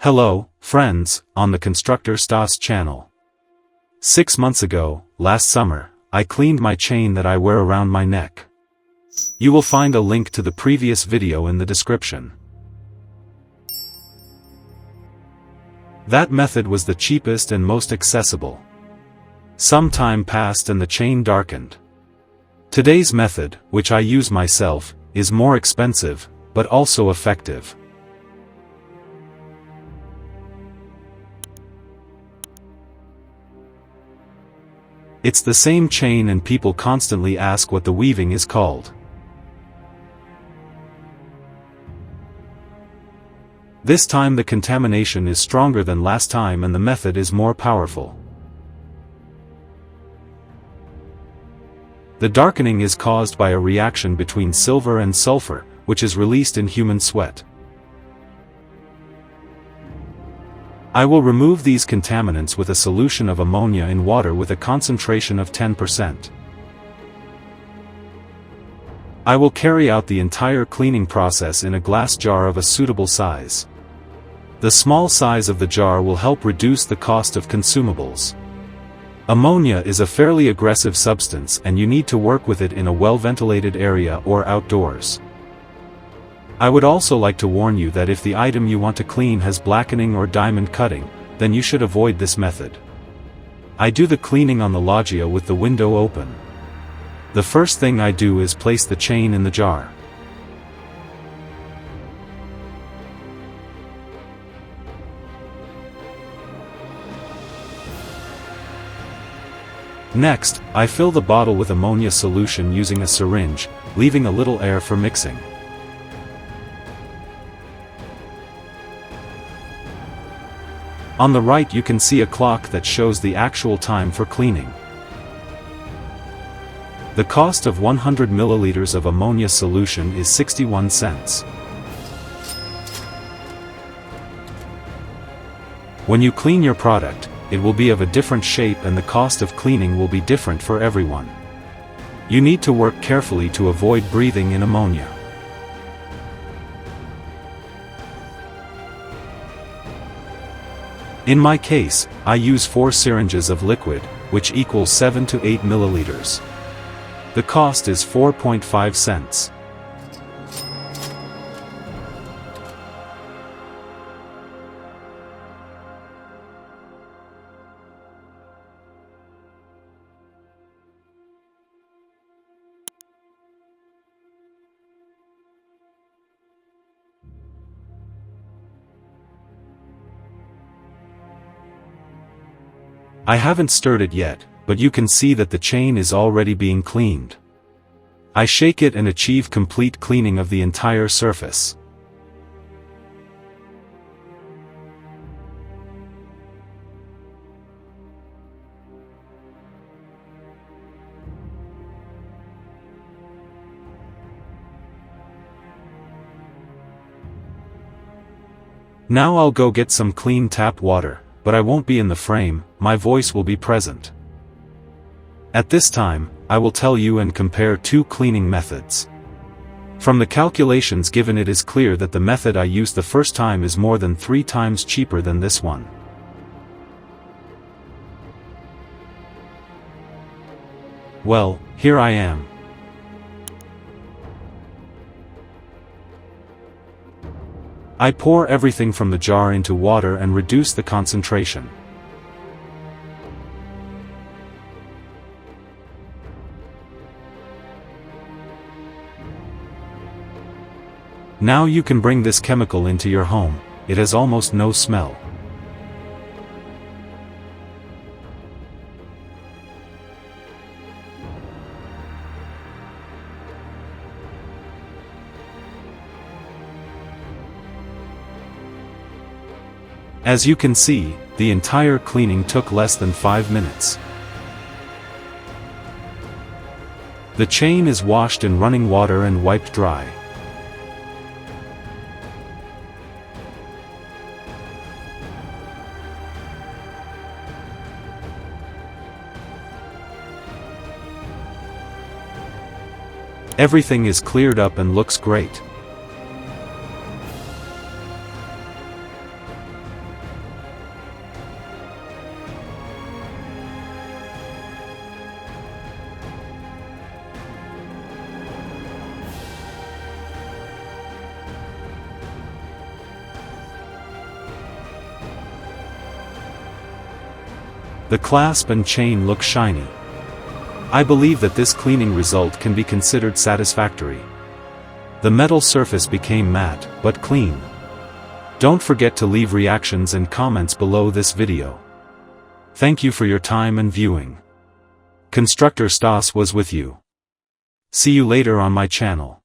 Hello, friends, on the Constructor Stas channel. 6 months ago, last summer, I cleaned my chain that I wear around my neck. You will find a link to the previous video in the description. That method was the cheapest and most accessible. Some time passed and the chain darkened. Today's method, which I use myself, is more expensive, but also effective. It's the same chain and people constantly ask what the weaving is called. This time the contamination is stronger than last time and the method is more powerful. The darkening is caused by a reaction between silver and sulfur, which is released in human sweat. I will remove these contaminants with a solution of ammonia in water with a concentration of 10%. I will carry out the entire cleaning process in a glass jar of a suitable size. The small size of the jar will help reduce the cost of consumables. Ammonia is a fairly aggressive substance and you need to work with it in a well-ventilated area or outdoors. I would also like to warn you that if the item you want to clean has blackening or diamond cutting, then you should avoid this method. I do the cleaning on the loggia with the window open. The first thing I do is place the chain in the jar. Next, I fill the bottle with ammonia solution using a syringe, leaving a little air for mixing. On the right you can see a clock that shows the actual time for cleaning. The cost of 100 milliliters of ammonia solution is 61 cents. When you clean your product, it will be of a different shape and the cost of cleaning will be different for everyone. You need to work carefully to avoid breathing in ammonia. In my case, I use 4 syringes of liquid, which equals 7 to 8 milliliters. The cost is 4.5 cents. I haven't stirred it yet, but you can see that the chain is already being cleaned. I shake it and achieve complete cleaning of the entire surface. Now I'll go get some clean tap water. But I won't be in the frame, my voice will be present. At this time, I will tell you and compare 2 cleaning methods. From the calculations given it is clear that the method I used the first time is more than 3 times cheaper than this one. Well, here I am. I pour everything from the jar into water and reduce the concentration. Now you can bring this chemical into your home, it has almost no smell. As you can see, the entire cleaning took less than 5 minutes. The chain is washed in running water and wiped dry. Everything is cleared up and looks great. The clasp and chain look shiny. I believe that this cleaning result can be considered satisfactory. The metal surface became matte, but clean. Don't forget to leave reactions and comments below this video. Thank you for your time and viewing. Constructor Stas was with you. See you later on my channel.